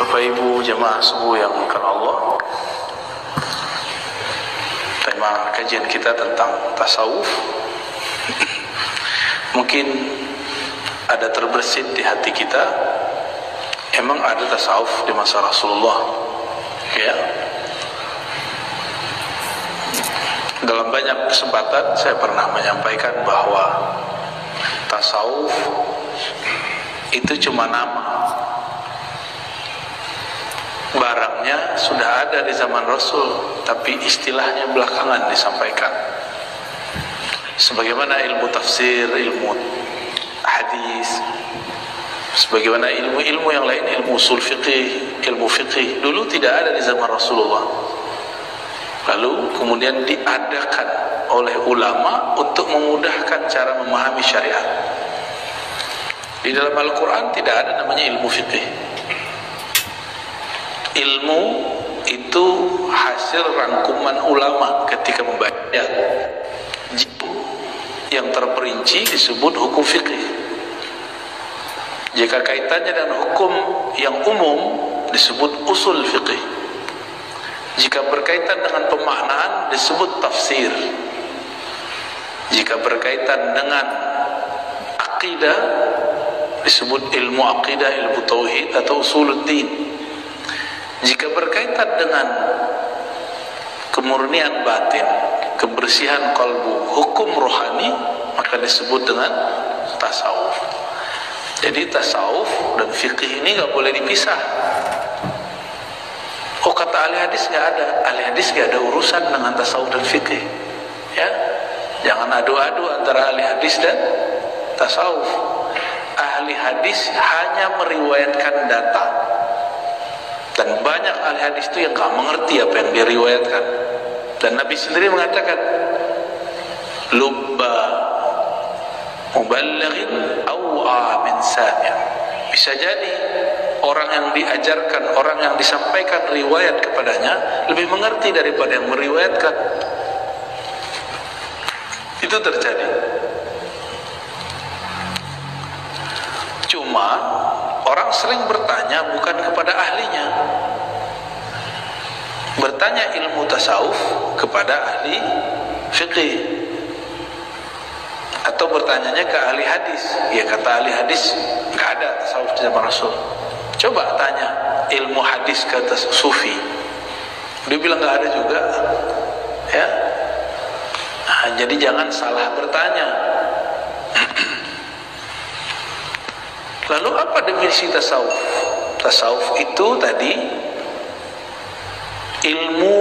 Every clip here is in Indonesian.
Bapak Ibu jemaah subuh yang dimuliakan Allah, tema kajian kita tentang tasawuf. Mungkin ada terbersit di hati kita, emang ada tasawuf di masa Rasulullah, ya. Dalam banyak kesempatan saya pernah menyampaikan bahwa tasawuf itu cuma nama. Barangnya sudah ada di zaman Rasul, tapi istilahnya belakangan disampaikan. Sebagaimana ilmu tafsir, ilmu hadis, sebagaimana ilmu-ilmu yang lain, ilmu usul fiqih, ilmu fiqih, dulu tidak ada di zaman Rasulullah. Lalu kemudian diadakan oleh ulama untuk memudahkan cara memahami syariat. Di dalam Al-Quran tidak ada namanya ilmu fiqih. Ilmu itu hasil rangkuman ulama ketika membaca. Yang terperinci disebut hukum fiqih. Jika kaitannya dengan hukum yang umum disebut usul fiqih. Jika berkaitan dengan pemaknaan disebut tafsir. Jika berkaitan dengan akidah disebut ilmu akidah, ilmu tauhid atau usuluddin. Jika berkaitan dengan kemurnian batin, kebersihan kalbu, hukum rohani, maka disebut dengan tasawuf. Jadi tasawuf dan fikih ini gak boleh dipisah. Oh, kata ahli hadis gak ada. Ahli hadis gak ada urusan dengan tasawuf dan fikih, ya. Jangan adu-adu antara ahli hadis dan tasawuf. Ahli hadis hanya meriwayatkan data. Dan banyak ahli hadis itu yang gak mengerti apa yang diriwayatkan. Dan Nabi sendiri mengatakan, lubba muballighin aw'a min sami'. Bisa jadi orang yang diajarkan, orang yang disampaikan riwayat kepadanya lebih mengerti daripada yang meriwayatkan. Itu terjadi. Cuma orang sering bertanya bukan kepada ahlinya. Bertanya ilmu tasawuf kepada ahli fiqih. Atau bertanyanya ke ahli hadis. Ya, kata ahli hadis enggak ada tasawuf di zaman Rasul. Coba tanya ilmu hadis kata sufi. Dia bilang enggak ada juga. Ya. Nah, jadi jangan salah bertanya. Lalu apa definisi tasawuf? Tasawuf itu tadi ilmu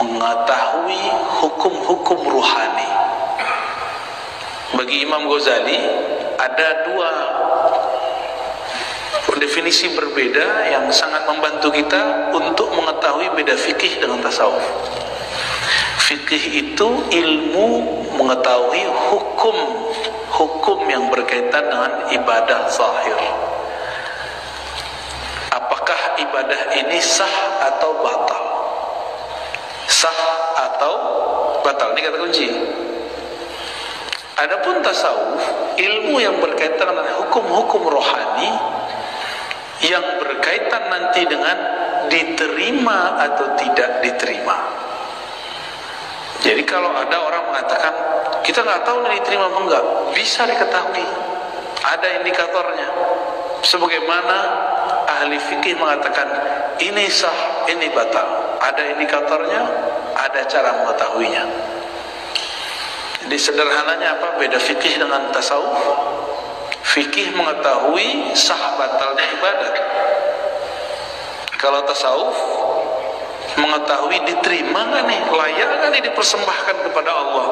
mengetahui hukum-hukum ruhani. Bagi Imam Ghazali ada dua definisi berbeda yang sangat membantu kita untuk mengetahui beda fikih dengan tasawuf. Fikih itu ilmu mengetahui hukum yang berkaitan dengan ibadah zahir. Apakah ibadah ini sah atau batal? Sah atau batal, ini kata kunci. Adapun tasawuf, ilmu yang berkaitan dengan hukum-hukum rohani yang berkaitan nanti dengan diterima atau tidak diterima. Jadi kalau ada orang mengatakan kita nggak tahu ini diterima apa enggak, bisa diketahui. Ada indikatornya. Sebagaimana ahli fikih mengatakan ini sah, ini batal. Ada indikatornya, ada cara mengetahuinya. Jadi sederhananya apa beda fikih dengan tasawuf? Fikih mengetahui sah batalnya ibadat. Kalau tasawuf mengetahui diterima nggak nih, layak nggak nih dipersembahkan kepada Allah.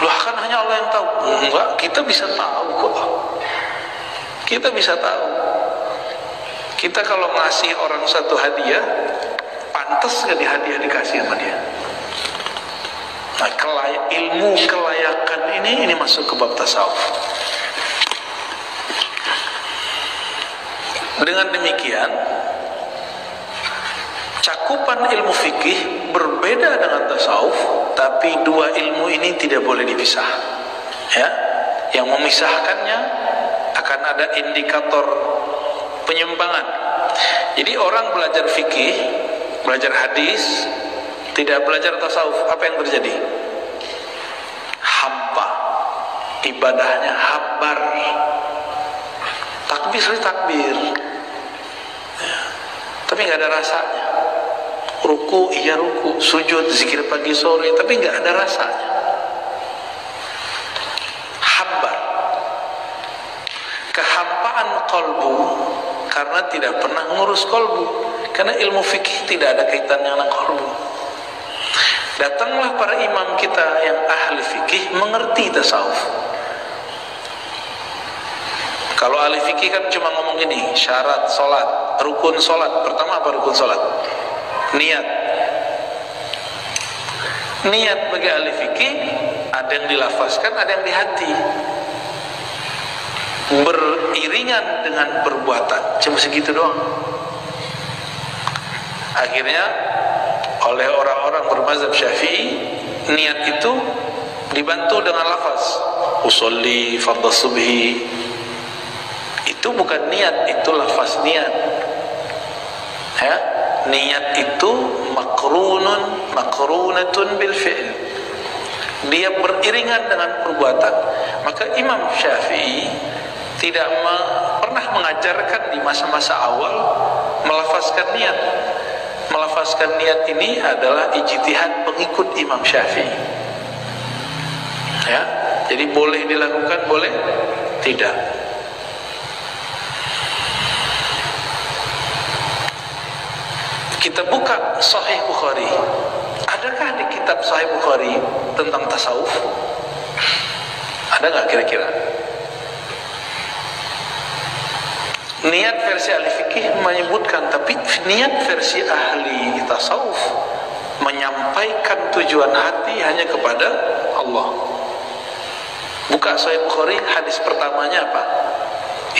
Lah kan hanya Allah yang tahu. Enggak, kita bisa tahu kok. Kita bisa tahu. Kita kalau ngasih orang satu hadiah, pantas nggak hadiah dikasih sama dia? Nah, ilmu kelayakan ini masuk ke bab tasawuf. Dengan demikian, cakupan ilmu fikih berbeda dengan tasawuf, tapi dua ilmu ini tidak boleh dipisah. Ya, yang memisahkannya akan akan ada indikator penyimpangan. Jadi orang belajar fikih, belajar hadis, tidak belajar tasawuf, apa yang terjadi? Hampa, ibadahnya hambar, takbir takbir, tapi nggak ada rasanya. Ruku iya ruku, sujud zikir pagi sore, tapi nggak ada rasanya. Hambar, kehampaan kolbu karena tidak pernah ngurus kolbu. Karena ilmu fikih tidak ada kaitannya dengan kolbu. Datanglah para imam kita yang ahli fikih mengerti tasawuf. Kalau ahli fikih kan cuma ngomong gini, syarat solat, rukun solat. Pertama apa rukun solat? Niat. Niat bagi ahli fikih ada yang dilafazkan, ada yang di hati, beriringan dengan perbuatan. Cuma segitu doang. Akhirnya oleh orang-orang bermazhab Syafi'i, niat itu dibantu dengan lafaz usolli fardhu subhi. Itu bukan niat, itu lafaz niat. Ya, niat itu makrunatun bil fi'l. Dia beriringan dengan perbuatan. Maka Imam Syafi'i tidak pernah mengajarkan di masa-masa awal melafazkan niat. Melafazkan niat ini adalah ijtihad pengikut Imam Syafi'i. Ya, jadi boleh dilakukan, boleh tidak. Kita buka Sahih Bukhari. Adakah di kitab Sahih Bukhari tentang tasawuf? Ada nggak kira-kira? Niat versi ahli fikih menyebutkan, tapi niat versi ahli tasawuf menyampaikan tujuan hati hanya kepada Allah. Buka Sahih Bukhari, hadis pertamanya apa?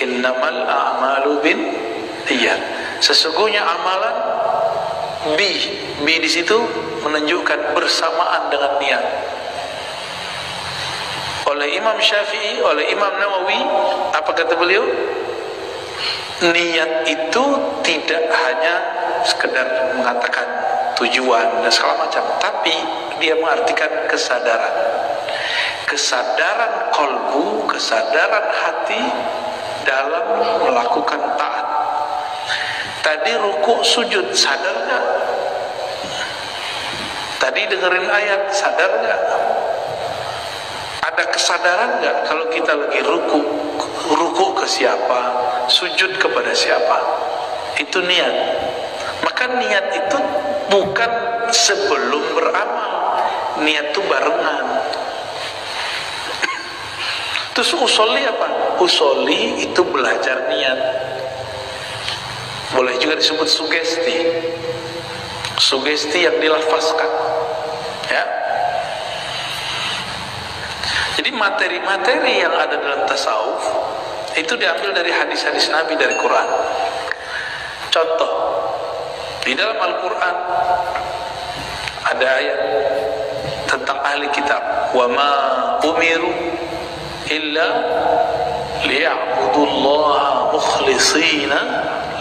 Innamal a'malu binniyat. Sesungguhnya amalan bi di situ menunjukkan bersamaan dengan niat. Oleh Imam Syafi'i, oleh Imam Nawawi, apa kata beliau? Niat itu tidak hanya sekedar mengatakan tujuan dan segala macam, tapi dia mengartikan kesadaran. Kesadaran kolbu, kesadaran hati dalam melakukan taat. Tadi ruku sujud, sadar gak? Tadi dengerin ayat, sadar gak? Ada kesadaran gak kalau kita lagi ruku ke siapa, sujud kepada siapa? Itu niat. Maka niat itu bukan sebelum beramal, niat itu barengan. Terus usolli apa? Usolli itu belajar niat. Boleh juga disebut sugesti. Sugesti yang dilafazkan. Ya. Jadi materi-materi yang ada dalam tasawuf itu diambil dari hadis-hadis Nabi, dari Quran. Contoh, di dalam Al-Quran ada ayat tentang ahli kitab. Wa ma umiru illa liya'budullaha mukhlishina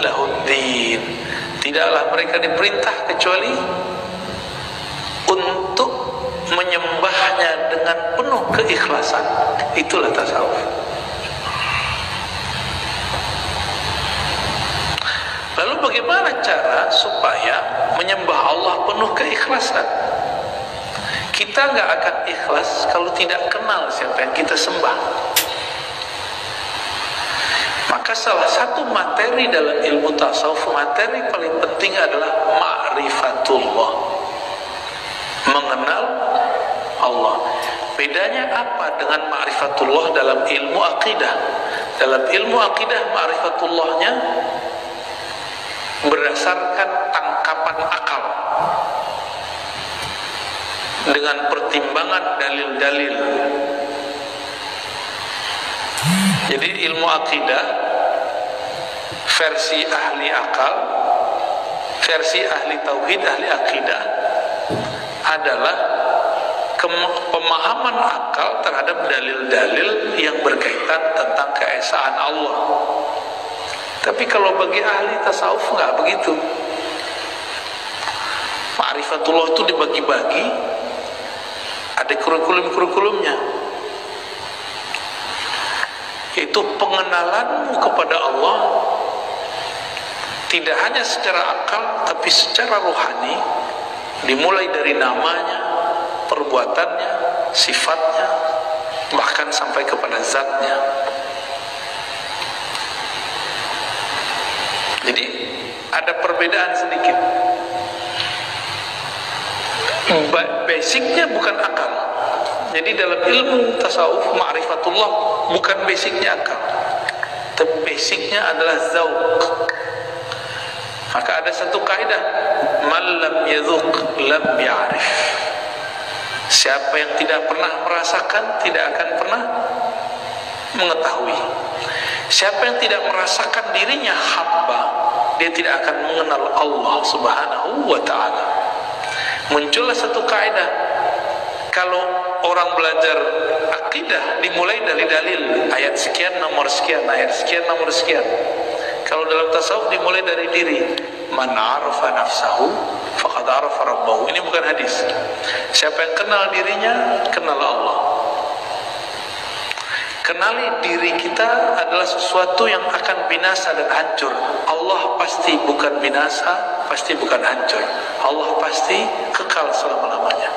lahuddin. Tidaklah mereka diperintah kecuali untuk menyembahnya dengan penuh keikhlasan. Itulah tasawuf. Lalu bagaimana cara supaya menyembah Allah penuh keikhlasan? Kita nggak akan ikhlas kalau tidak kenal siapa yang kita sembah. Maka salah satu materi dalam ilmu tasawuf, materi paling penting adalah ma'rifatullah, mengenal Allah. Bedanya apa dengan ma'rifatullah dalam ilmu akidah? Dalam ilmu akidah, ma'rifatullahnya berdasarkan tangkapan akal dengan pertimbangan dalil-dalil. Jadi ilmu akidah versi ahli akal, versi ahli tauhid, ahli akidah adalah pemahaman akal terhadap dalil-dalil yang berkaitan tentang keesaan Allah. Tapi kalau bagi ahli tasawuf nggak begitu. Ma'rifatullah itu dibagi-bagi, ada kurikulum-kurikulumnya, yaitu pengenalanmu kepada Allah tidak hanya secara akal tapi secara rohani, dimulai dari namanya, perbuatannya, sifatnya, bahkan sampai kepada zatnya. Jadi ada perbedaan sedikit. Basicnya bukan akal. Jadi dalam ilmu tasawuf ma'rifatullah bukan basicnya akal, tapi basicnya adalah zauq. Maka ada satu kaidah, man lam yadzuq lam ya'rif. Siapa yang tidak pernah merasakan tidak akan pernah mengetahui. Siapa yang tidak merasakan dirinya hamba, dia tidak akan mengenal Allah Subhanahu wa ta'ala. Muncullah satu kaidah, kalau orang belajar akidah dimulai dari dalil, ayat sekian nomor sekian, ayat sekian nomor sekian. Kalau dalam tasawuf dimulai dari diri, man arafa nafsahu faqad arafa rabbahu. Ini bukan hadis. Siapa yang kenal dirinya, kenal Allah. Kenali diri kita adalah sesuatu yang akan binasa dan hancur. Allah pasti bukan binasa, pasti bukan hancur. Allah pasti kekal selama-lamanya.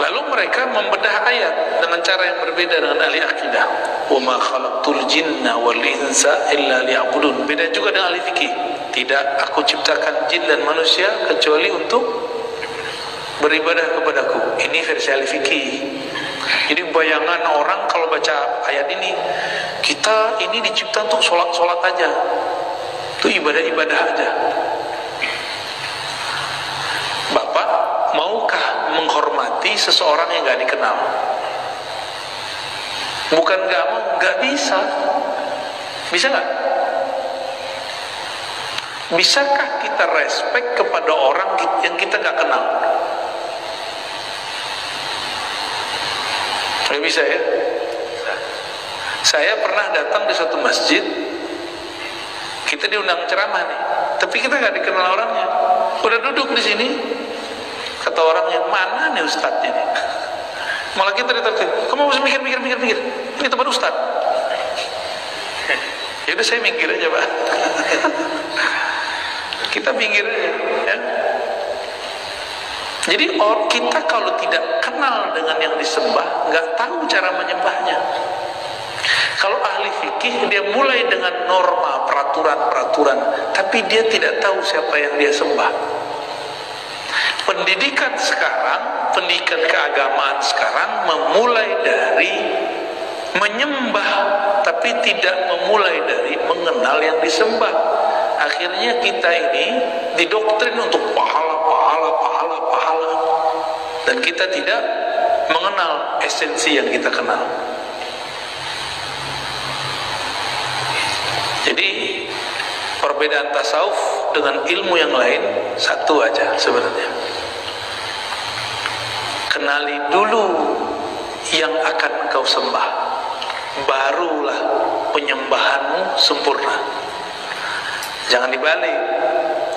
Lalu mereka membedah ayat dengan cara yang berbeda dengan ahli akidah. Wa ma khalaqtul jinna wal insa illa liya'budun. Beda juga dengan ahli fikih. Tidak aku ciptakan jin dan manusia kecuali untuk beribadah kepadaku. Ini versi ahli fikih. Jadi bayangan orang kalau baca ayat ini, kita ini dicipta untuk sholat-sholat aja, itu ibadah-ibadah aja. Bapak maukah menghormati seseorang yang gak dikenal? Bukan gak mau, gak bisa. Bisa gak? Bisakah kita respect kepada orang yang kita gak kenal? Gak bisa ya. Saya pernah datang di suatu masjid, kita diundang ceramah nih, tapi kita nggak dikenal orangnya. Udah duduk di sini, kata orangnya, mana nih ustadznya nih? Malah kita ditarik, kamu harus mikir. Ini tempat ustadz. Ya udah saya minggir aja pak. Kita minggir aja, ya. Jadi kita kalau tidak kenal dengan yang disembah, nggak tahu cara menyembahnya. Kalau ahli fikih, dia mulai dengan norma, peraturan, tapi dia tidak tahu siapa yang dia sembah. Pendidikan sekarang, pendidikan keagamaan sekarang memulai dari menyembah, tapi tidak memulai dari mengenal yang disembah. Akhirnya kita ini didoktrin untuk pahala, dan kita tidak mengenal esensi yang kita kenal. Jadi perbedaan tasawuf dengan ilmu yang lain satu aja sebenarnya. Kenali dulu yang akan engkau sembah, barulah penyembahanmu sempurna. Jangan dibalik.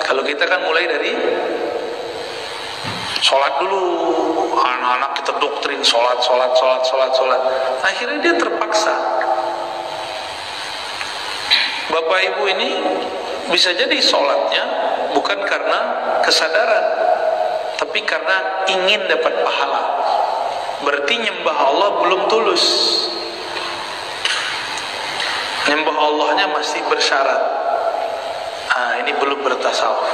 Kalau kita kan mulai dari sholat dulu, anak-anak kita doktrin sholat. Akhirnya dia terpaksa. Bapak ibu ini bisa jadi sholatnya bukan karena kesadaran, tapi karena ingin dapat pahala. Berarti nyembah Allah belum tulus. Nyembah Allahnya masih bersyarat. Ini belum bertasawuf.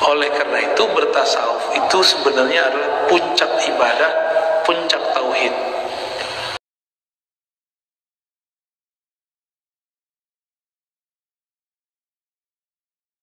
Oleh karena itu bertasawuf itu sebenarnya adalah puncak ibadah, puncak tauhid.